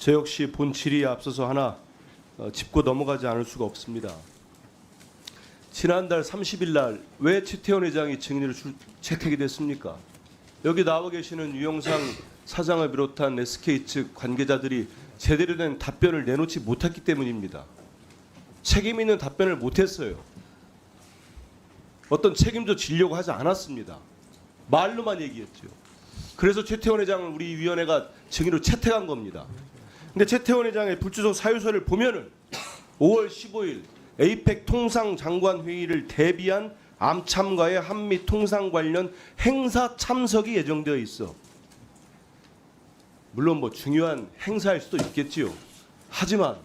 저 역시 본 질의에 앞서서 하나 짚고 넘어가지 않을 수가 없습니다. 지난달 30일 날 왜 최태원 회장이 증인으로 채택이 됐습니까? 여기 나와 계시는 유영상 사장을 비롯한 SK 측 관계자들이 제대로 된 답변을 내놓지 못했기 때문입니다. 책임 있는 답변을 못했어요. 어떤 책임져 지려고 하지 않았습니다. 말로만 얘기했죠. 그래서 최태원 회장을 우리 위원회가 증인으로 채택한 겁니다. 근데 최태원 회장의 불주소 사유서를 보면은 5월 15일 에이펙 통상장관 회의를 대비한 암참과의 한미 통상 관련 행사 참석이 예정되어 있어. 물론 뭐 중요한 행사일 수도 있겠지요. 하지만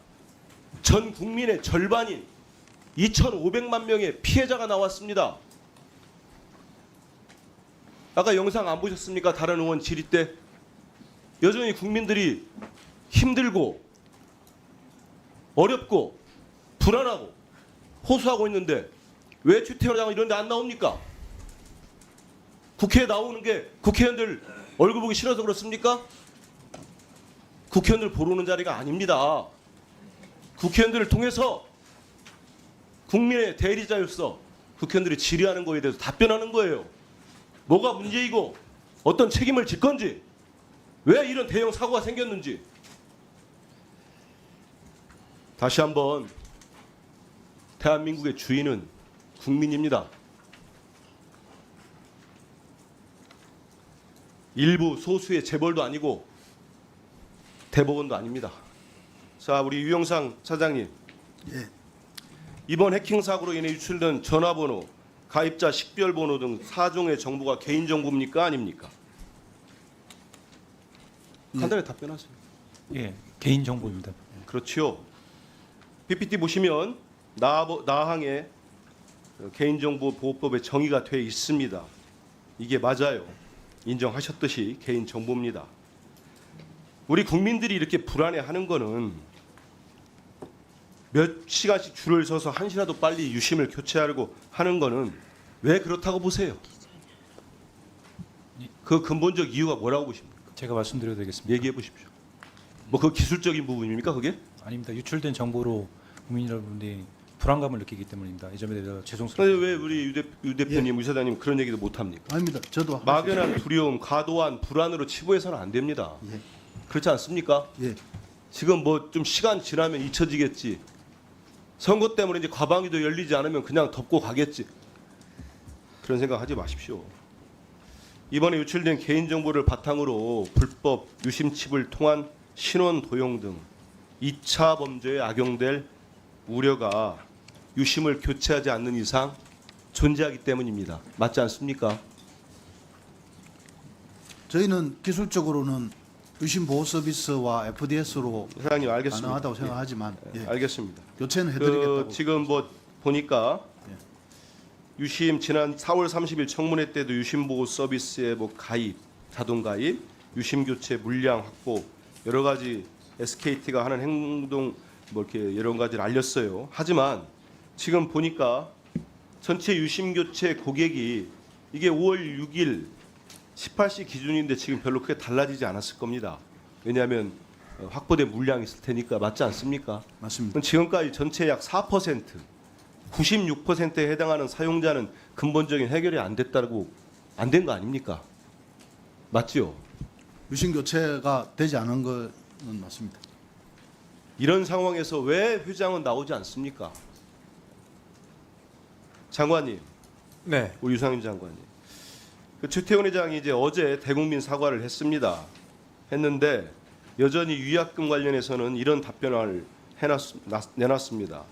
전 국민의 절반인 2,500만 명의 피해자가 나왔습니다. 아까 영상 안 보셨습니까? 다른 의원 질의 때 여전히 국민들이 힘들고 어렵고 불안하고 호소하고 있는데 왜 최태원 장관 이런 데 안 나옵니까? 국회에 나오는 게 국회의원들 얼굴 보기 싫어서 그렇습니까? 국회의원들 보러 오는 자리가 아닙니다. 국회의원들을 통해서 국민의 대리자로서 국회의원들이 질의하는 거에 대해서 답변하는 거예요. 뭐가 문제이고 어떤 책임을 질 건지, 왜 이런 대형 사고가 생겼는지 다시 한번 대한민국의 주인은 국민입니다. 일부 소수의 재벌도 아니고 대법원도 아닙니다. 자, 우리 유영상 사장님. 예. 이번 해킹 사고로 인해 유출된 전화번호, 가입자 식별번호 등 4종의 정보가 개인정보입니까? 아닙니까? 간단히 답변하세요. 예, 개인 정보입니다. 그렇죠. PPT 보시면 나항의 개인정보보호법에 정의가 되어 있습니다. 이게 맞아요. 인정하셨듯이 개인정보입니다. 우리 국민들이 이렇게 불안해하는 거는 몇 시간씩 줄을 서서 1시라도 빨리 유심을 교체하려고 하는 거는 왜 그렇다고 보세요? 그 근본적 이유가 뭐라고 보십니까? 제가 말씀드려도 되겠습니다. 얘기해 보십시오. 뭐 그 기술적인 부분입니까, 그게? 아닙니다. 유출된 정보로 국민 여러분들이 불안감을 느끼기 때문입니다. 이 점에 대해서 그런데 죄송스럽습니다. 왜 우리 유 대표님, 유 사장님 그런 얘기도 못 합니까? 아닙니다. 저도 막연한 두려움, 과도한 불안으로 치부해서는 안 됩니다. 예. 그렇지 않습니까? 예. 지금 뭐 좀 시간 지나면 잊혀지겠지. 선거 때문에 이제 과방위도 열리지 않으면 그냥 덮고 가겠지. 그런 생각하지 마십시오. 이번에 유출된 개인정보를 바탕으로 불법 유심칩을 통한 신원 도용 등 2차 범죄에 악용될 우려가 유심을 교체하지 않는 이상 존재하기 때문입니다. 맞지 않습니까? 저희는 기술적으로는 유심 보호 서비스와 FDS로 사장님 알겠습니다. 가능하다고 생각하지만 예, 예. 알겠습니다. 교체는 해드리겠다고. 지금 뭐 보니까 유심 지난 4월 30일 청문회 때도 유심 보호 서비스에 뭐 가입, 자동 가입, 유심 교체 물량 확보 여러 가지 SKT가 하는 행동 뭐 이렇게 여러 가지를 알렸어요. 하지만 지금 보니까 전체 유심 교체 고객이 이게 5월 6일 18시 기준인데 지금 별로 크게 달라지지 않았을 겁니다. 왜냐하면 확보된 물량이 있을 테니까. 맞지 않습니까? 맞습니다. 그럼 지금까지 전체 약 4%, 96%에 해당하는 사용자는 근본적인 해결이 안 됐다고 안 된 거 아닙니까? 맞죠? 유심 교체가 되지 않은 것은 맞습니다. 이런 상황에서 왜 회장은 나오지 않습니까? 장관님, 네. 우리 유상임 장관님. 그 최태원 회장이 이제 어제 대국민 사과를 했는데 여전히 위약금 관련해서는 이런 답변을 내놨습니다.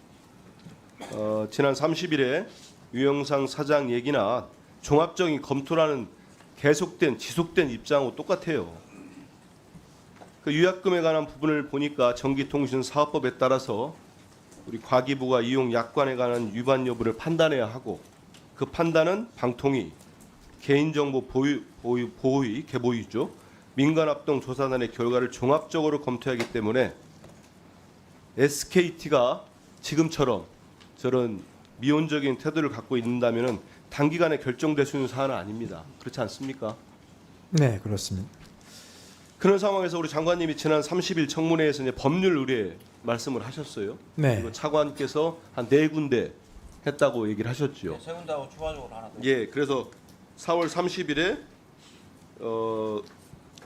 지난 30일에 유영상 사장 얘기나 종합적인 검토라는 지속된 입장하고 똑같아요. 그 유약금에 관한 부분을 보니까 전기통신사업법에 따라서 우리 과기부가 이용 약관에 관한 위반 여부를 판단해야 하고 그 판단은 방통위, 개인정보 보호위, 개보위죠. 민간합동조사단의 결과를 종합적으로 검토하기 때문에 SKT가 지금처럼 저런 미온적인 태도를 갖고 있는다면 단기간에 결정될 수 있는 사안은 아닙니다. 그렇지 않습니까? 네, 그렇습니다. 그런 상황에서 우리 장관님이 지난 30일 청문회에서 이제 법률 의뢰 말씀을 하셨어요. 네. 그리고 차관께서 한 4군데 했다고 얘기를 하셨죠. 세 군데하고 추가적으로 하나 더. 예, 그래서 4월 30일에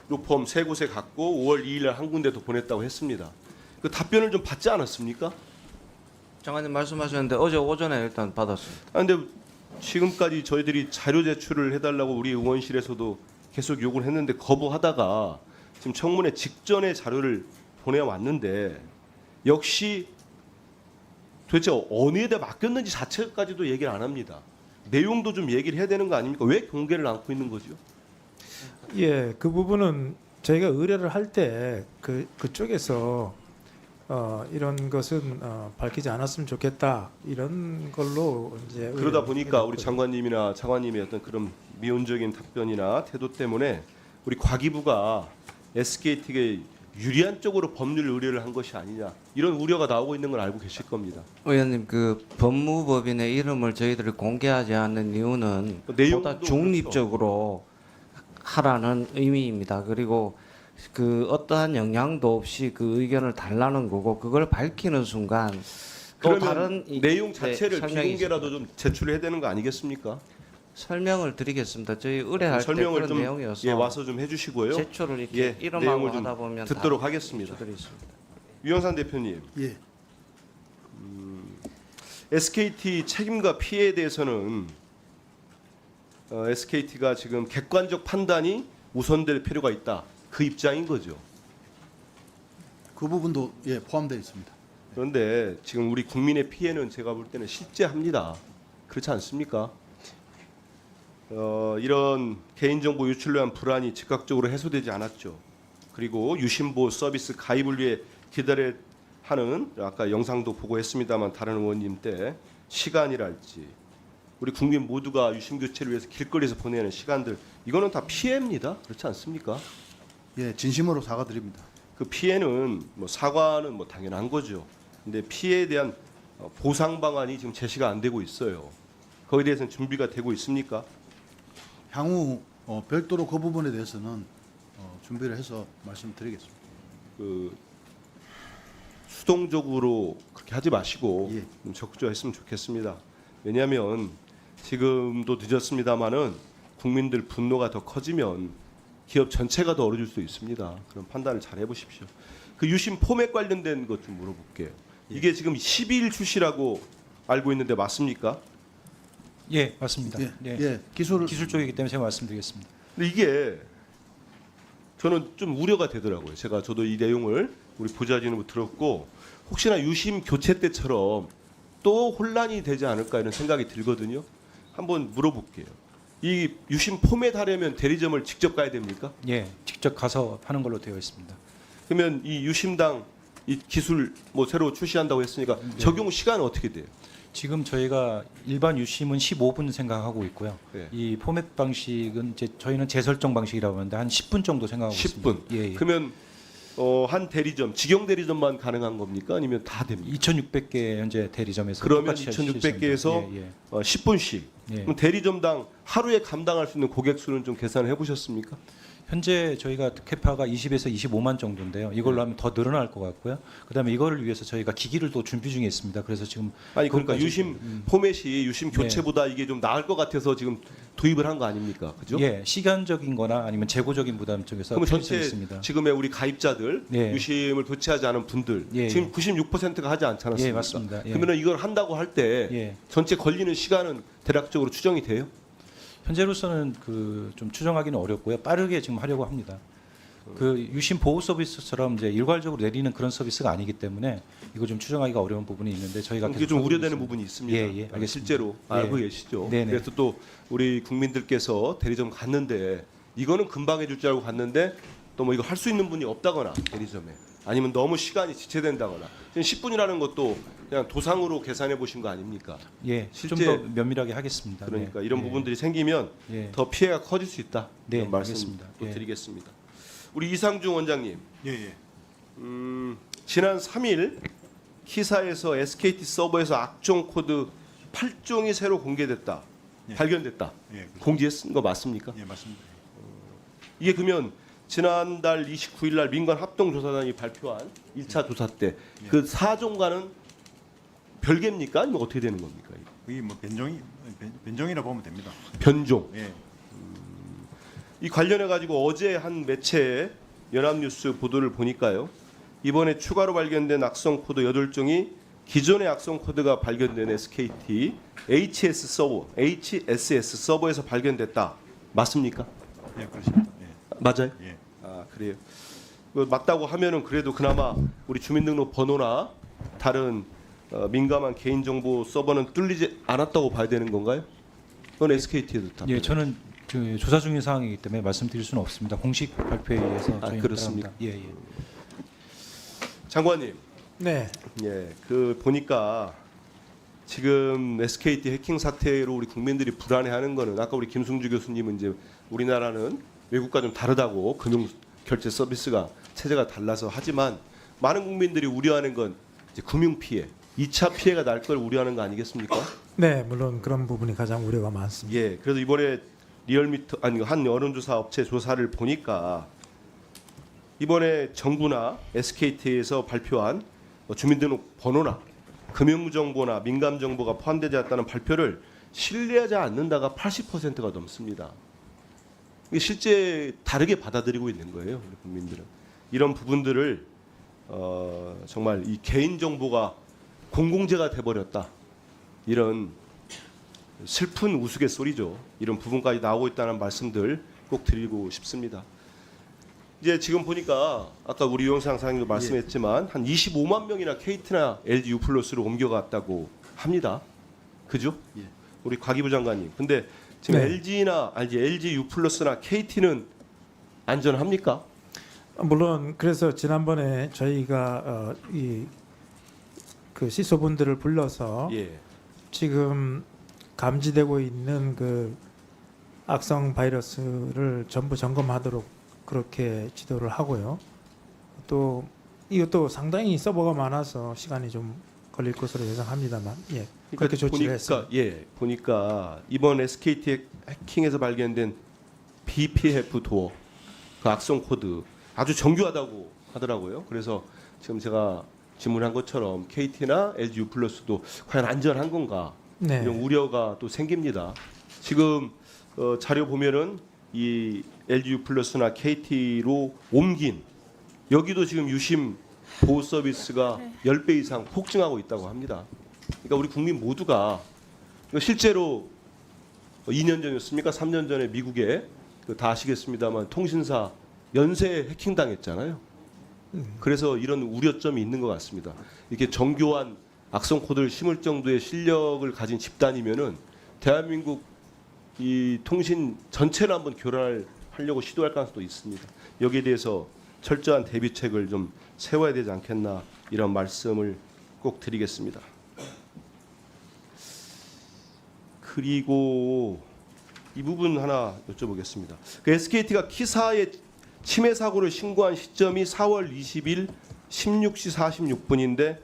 로펌 3곳에 갔고 5월 2일 날 한 군데 더 보냈다고 했습니다. 그 답변을 좀 받지 않았습니까? 장관님 말씀하셨는데 어제 오전에 일단 받았습니다. 아, 근데 지금까지 저희들이 자료 제출을 해달라고 우리 의원실에서도 계속 요구를 했는데 거부하다가 지금 청문회 직전에 자료를 보내왔는데 역시 도대체 어느 데 맡겼는지 자체까지도 얘기를 안 합니다. 내용도 좀 얘기를 해야 되는 거 아닙니까? 왜 공개를 않고 있는 거죠? 예, 그 부분은 저희가 의뢰를 할 때 그쪽에서 이런 것은 밝히지 않았으면 좋겠다 이런 걸로 이제 그러다 보니까 우리 해놨거든요. 장관님이나 차관님의 어떤 그런 미온적인 답변이나 태도 때문에 우리 과기부가 SKT에 유리한 쪽으로 법률 의뢰를 한 것이 아니냐 이런 우려가 나오고 있는 걸 알고 계실 겁니다. 의원님 그 법무법인의 이름을 저희들이 공개하지 않는 이유는 내용도 보다 중립적으로 하라는 의미입니다. 그리고 그 어떠한 영향도 없이 그 의견을 달라는 거고 그걸 밝히는 순간 또 그러면 다른 내용 네, 자체를 설명이 비공개라도 좀 제출해야 되는 거 아니겠습니까? 설명을 드리겠습니다. 저희 의뢰할 때 설명을 그런 좀 내용이어서 예, 와서 좀 해주시고요. 제출을 이렇게 예, 이름하고 내용을 좀 하다 보면 듣도록 다 하겠습니다. 제출이 있습니다. 유영산 대표님, 예. SKT 책임과 피해에 대해서는 SKT가 지금 객관적 판단이 우선될 필요가 있다. 그 입장인 거죠. 그 부분도 예, 포함되어 있습니다. 그런데 지금 우리 국민의 피해는 제가 볼 때는 실제합니다. 그렇지 않습니까? 이런 개인정보 유출로 한 불안이 즉각적으로 해소되지 않았죠. 그리고 유심보호 서비스 가입을 위해 기다려 하는 아까 영상도 보고 했습니다만 다른 의원님 때 시간이랄지 우리 국민 모두가 유심 교체를 위해서 길거리에서 보내는 시간들 이거는 다 피해입니다. 그렇지 않습니까? 예, 진심으로 사과드립니다. 그 피해는 뭐 사과는 뭐 당연한 거죠. 근데 피해에 대한 보상 방안이 지금 제시가 안 되고 있어요. 거기에 대해서는 준비가 되고 있습니까? 향후 별도로 그 부분에 대해서는 준비를 해서 말씀드리겠습니다. 그 수동적으로 그렇게 하지 마시고 예. 좀 적극적으로 했으면 좋겠습니다. 왜냐하면 지금도 늦었습니다마는 국민들 분노가 더 커지면 기업 전체가 더 어려질 수도 있습니다. 그런 판단을 잘 해보십시오. 그 유심 포맷 관련된 것 좀 물어볼게요. 이게 지금 12일 출시라고 알고 있는데 맞습니까? 예, 맞습니다. 예, 예. 예, 기술 기술 쪽이기 때문에 제가 말씀드리겠습니다. 근데 이게 저는 좀 우려가 되더라고요. 저도 이 내용을 우리 보좌진으로 들었고 혹시나 유심 교체 때처럼 또 혼란이 되지 않을까 이런 생각이 들거든요. 한번 물어볼게요. 이 유심 포맷 하려면 대리점을 직접 가야 됩니까? 예, 직접 가서 하는 걸로 되어 있습니다. 그러면 이 유심당 이 기술 뭐 새로 출시한다고 했으니까 적용 시간은 어떻게 돼요? 지금 저희가 일반 유심은 15분 생각하고 있고요. 예. 이 포맷 방식은 이제 저희는 재설정 방식이라고 하는데 한 10분 정도 생각하고 10분. 있습니다. 예, 예. 그러면 한 대리점, 직영 대리점만 가능한 겁니까? 아니면 다 됩니까? 2,600개 현재 대리점에서 그러면 똑같이 2,600개에서 예, 예. 10분씩. 예. 그럼 대리점당 하루에 감당할 수 있는 고객 수는 좀 계산을 해보셨습니까? 현재 저희가 캐파가 20에서 25만 정도인데요. 이걸로 하면 더 늘어날 것 같고요. 그다음에 이거를 위해서 저희가 기기를 또 준비 중에 있습니다. 그래서 지금 아니 그러니까 그것까지, 유심 포맷이 유심 교체보다 이게 좀 나을 것 같아서 지금 도입을 한 거 아닙니까? 그죠? 예, 시간적인거나 아니면 재고적인 부담 쪽에서 그러면 편의성이 전체 있습니다. 지금의 우리 가입자들 예. 유심을 교체하지 않은 분들 예, 지금 96%가 하지 않지 않았습니까? 예, 맞습니다. 예. 그러면 이걸 한다고 할 때 예. 전체 걸리는 시간은 대략적으로 추정이 돼요? 현재로서는 그 좀 추정하기는 어렵고요. 빠르게 지금 하려고 합니다. 그 유심 보호 서비스처럼 이제 일괄적으로 내리는 그런 서비스가 아니기 때문에 이거 좀 추정하기가 어려운 부분이 있는데 저희가 이게 계속 좀 하고 우려되는 있습니다. 부분이 있습니다. 예, 예, 알겠습니다. 실제로 예. 알고 계시죠. 네네. 그래서 또 우리 국민들께서 대리점 갔는데 이거는 금방 해줄 줄 알고 갔는데 또 뭐 이거 할 수 있는 분이 없다거나 대리점에 아니면 너무 시간이 지체된다거나 지금 10분이라는 것도 그냥 도상으로 계산해 보신 거 아닙니까? 예, 실제- 좀 더 면밀하게 하겠습니다. 그러니까 네. 이런 예. 부분들이 생기면 예. 더 피해가 커질 수 있다. 네, 이런 말씀 알겠습니다. 또 예. 드리겠습니다. 우리 이상중 원장님, 예, 예. 지난 3일 키사에서 SKT 서버에서 악종 코드 8종이 새로 공개됐다, 예. 발견됐다, 예, 공지했은 거 맞습니까? 예, 맞습니다. 이게 그러면 지난달 29일 날 민간 합동조사단이 발표한 1차 조사 때 그 4종과는 별개입니까? 아니면 어떻게 되는 겁니까? 그게 뭐 변종이라 보면 됩니다. 변종. 예. 이 관련해 가지고 어제 한 매체의 연합뉴스 보도를 보니까요. 이번에 추가로 발견된 악성 코드 8종이 기존의 악성 코드가 발견된 SKT HSS 서버에서 발견됐다. 맞습니까? 예, 그렇습니다. 예. 맞아요. 예. 아, 그래요. 맞다고 하면은 그래도 그나마 우리 주민등록 번호나 다른 민감한 개인정보 서버는 뚫리지 않았다고 봐야 되는 건가요? 그건 SKT에도 답변. 예, 저는 그 조사 중인 상황이기 때문에 말씀드릴 수는 없습니다. 공식 발표에 의해서 저희는 그렇습니까? 따릅니다. 예, 예. 장관님, 네. 예, 그 보니까 지금 SKT 해킹 사태로 우리 국민들이 불안해하는 거는 아까 우리 김승주 교수님은 이제 우리나라는 외국과 좀 다르다고 금융 결제 서비스가 체제가 달라서 하지만 많은 국민들이 우려하는 건 이제 금융 피해, 2차 피해가 날 걸 우려하는 거 아니겠습니까? 네, 물론 그런 부분이 가장 우려가 많습니다. 예, 그래서 이번에 리얼미터 아니 한 여론조사 업체 조사를 보니까 이번에 정부나 SKT에서 발표한 주민등록 번호나 금융정보나 민감정보가 포함되지 않았다는 발표를 신뢰하지 않는다가 80%가 넘습니다. 이게 실제 다르게 받아들이고 있는 거예요, 우리 국민들은. 이런 부분들을 정말 이 개인정보가 공공재가 돼버렸다. 이런 슬픈 우스갯소리죠. 이런 부분까지 나오고 있다는 말씀들 꼭 드리고 싶습니다. 이제 지금 보니까 아까 우리 유영상 사장님도 말씀했지만 한 25만 명이나 KT나 LG U+로 옮겨갔다고 합니다. 그죠? 예. 우리 과기부 장관님. 근데 지금 네. LG U+나 KT는 안전합니까? 물론 그래서 지난번에 저희가 그 시소분들을 불러서 예. 지금 감지되고 있는 그 악성 바이러스를 전부 점검하도록 그렇게 지도를 하고요. 또 이것도 상당히 서버가 많아서 시간이 좀 걸릴 것으로 예상합니다만, 예, 그렇게 조치를 했습니다. 예, 보니까 이번 SKT 해킹에서 발견된 BPF 도어 그 악성 코드 아주 정교하다고 하더라고요. 그래서 지금 제가 질문한 것처럼 KT나 LG U+도 과연 안전한 건가 네, 이런 우려가 또 생깁니다. 지금 자료 보면은 이 LG U+나 KT로 옮긴 여기도 지금 유심 보호 서비스가 10배 이상 폭증하고 있다고 합니다. 그러니까 우리 국민 모두가 실제로 2년 전이었습니까? 3년 전에 미국에 다 아시겠습니다만 통신사 연쇄 해킹 당했잖아요. 그래서 이런 우려점이 있는 것 같습니다. 이렇게 정교한 악성 코드를 심을 정도의 실력을 가진 집단이면은 대한민국 이 통신 전체를 한번 교란하려고 시도할 가능성도 있습니다. 여기에 대해서 철저한 대비책을 좀 세워야 되지 않겠나 이런 말씀을 꼭 드리겠습니다. 그리고 이 부분 하나 여쭤보겠습니다. 그 SKT가 키사의 침해 사고를 신고한 시점이 4월 20일 16시 46분인데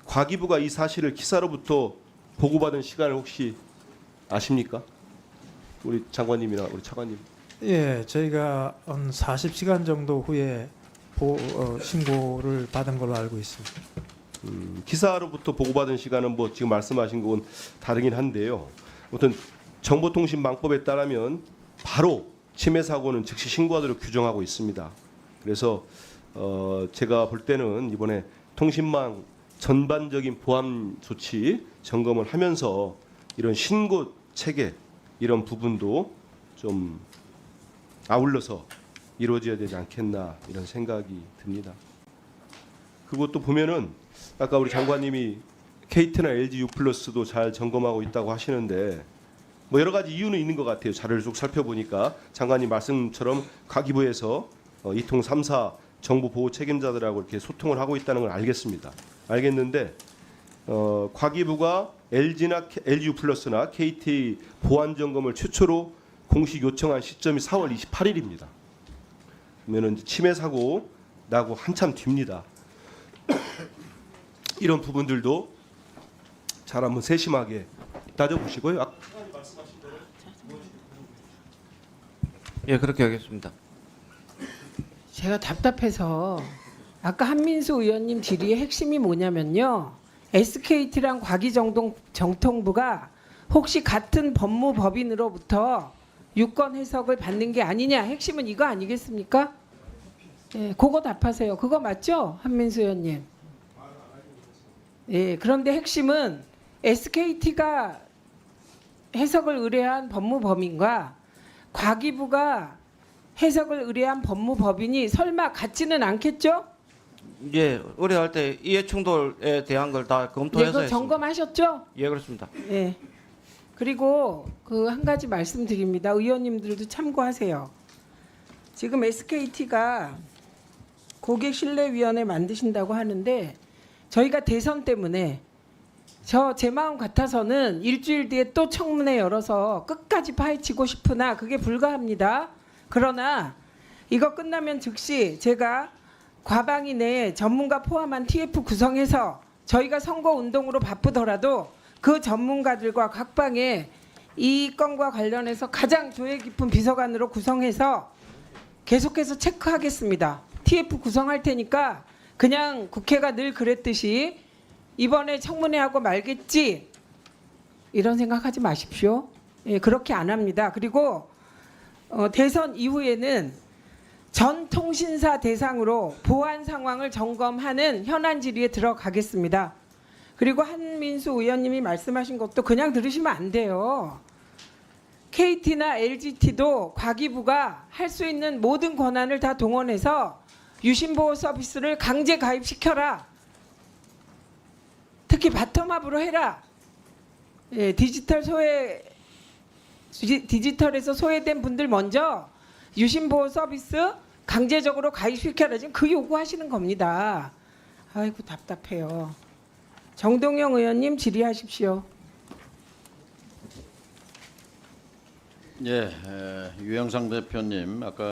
과기부가 이 사실을 키사로부터 보고받은 시간을 혹시 아십니까? 우리 장관님이나 우리 차관님. 예, 저희가 한 40시간 정도 후에 신고를 받은 걸로 알고 있습니다. 기사로부터 보고받은 시간은 뭐 지금 말씀하신 건 다르긴 한데요. 아무튼 정보통신망법에 따르면 바로 침해 사고는 즉시 신고하도록 규정하고 있습니다. 그래서 제가 볼 때는 이번에 통신망 전반적인 보안 조치 점검을 하면서 이런 신고 체계 이런 부분도 좀 아울러서 이루어져야 되지 않겠나 이런 생각이 듭니다. 그리고 또 보면은 아까 우리 장관님이 KT나 LG U+도 잘 점검하고 있다고 하시는데 뭐 여러 가지 이유는 있는 것 같아요. 자료를 쭉 살펴보니까 장관님 말씀처럼 과기부에서 이통 3사 정보 보호 책임자들하고 이렇게 소통을 하고 있다는 걸 알겠습니다. 알겠는데 과기부가 LG U+나 KT 보안 점검을 최초로 공식 요청한 시점이 4월 28일입니다. 그러면은 침해 사고 나고 한참 뒤입니다. 이런 부분들도 잘 한번 세심하게 따져보시고요. 예, 그렇게 하겠습니다. 제가 답답해서 아까 한민수 의원님 질의의 핵심이 뭐냐면요. SKT랑 과기정통부가 혹시 같은 법무법인으로부터 유권 해석을 받는 게 아니냐. 핵심은 이거 아니겠습니까? 예, 그거 답하세요. 그거 맞죠? 한민수 의원님. 예, 그런데 핵심은 SKT가 해석을 의뢰한 법무법인과 과기부가 해석을 의뢰한 법무법인이 설마 같지는 않겠죠? 예, 의뢰할 때 이해 충돌에 대한 걸 다 예, 검토해서 그거 했습니다. 점검하셨죠? 예, 그렇습니다. 예. 그리고 그 한 가지 말씀드립니다. 의원님들도 참고하세요. 지금 SKT가 고객신뢰위원회 만드신다고 하는데 저희가 대선 때문에 제 마음 같아서는 일주일 뒤에 또 청문회 열어서 끝까지 파헤치고 싶으나 그게 불가합니다. 그러나 이거 끝나면 즉시 제가 과방위 내에 전문가 포함한 TF 구성해서 저희가 선거운동으로 바쁘더라도 그 전문가들과 각 방에 이 건과 관련해서 가장 조예 깊은 비서관으로 구성해서 계속해서 체크하겠습니다. TF 구성할 테니까 그냥 국회가 늘 그랬듯이 이번에 청문회하고 말겠지 이런 생각하지 마십시오. 예, 그렇게 안 합니다. 그리고 대선 이후에는 전 통신사 대상으로 보안 상황을 점검하는 현안 질의에 들어가겠습니다. 그리고 한민수 의원님이 말씀하신 것도 그냥 들으시면 안 돼요. KT나 LGT도 과기부가 할 수 있는 모든 권한을 다 동원해서 유심보호 서비스를 강제 가입시켜라. 특히 바텀업으로 해라. 예, 디지털에서 소외된 분들 먼저 유심보호 서비스 강제적으로 가입시켜라. 지금 그 요구하시는 겁니다. 아이고 답답해요. 정동영 의원님 질의하십시오. 예, 유영상 대표님 아까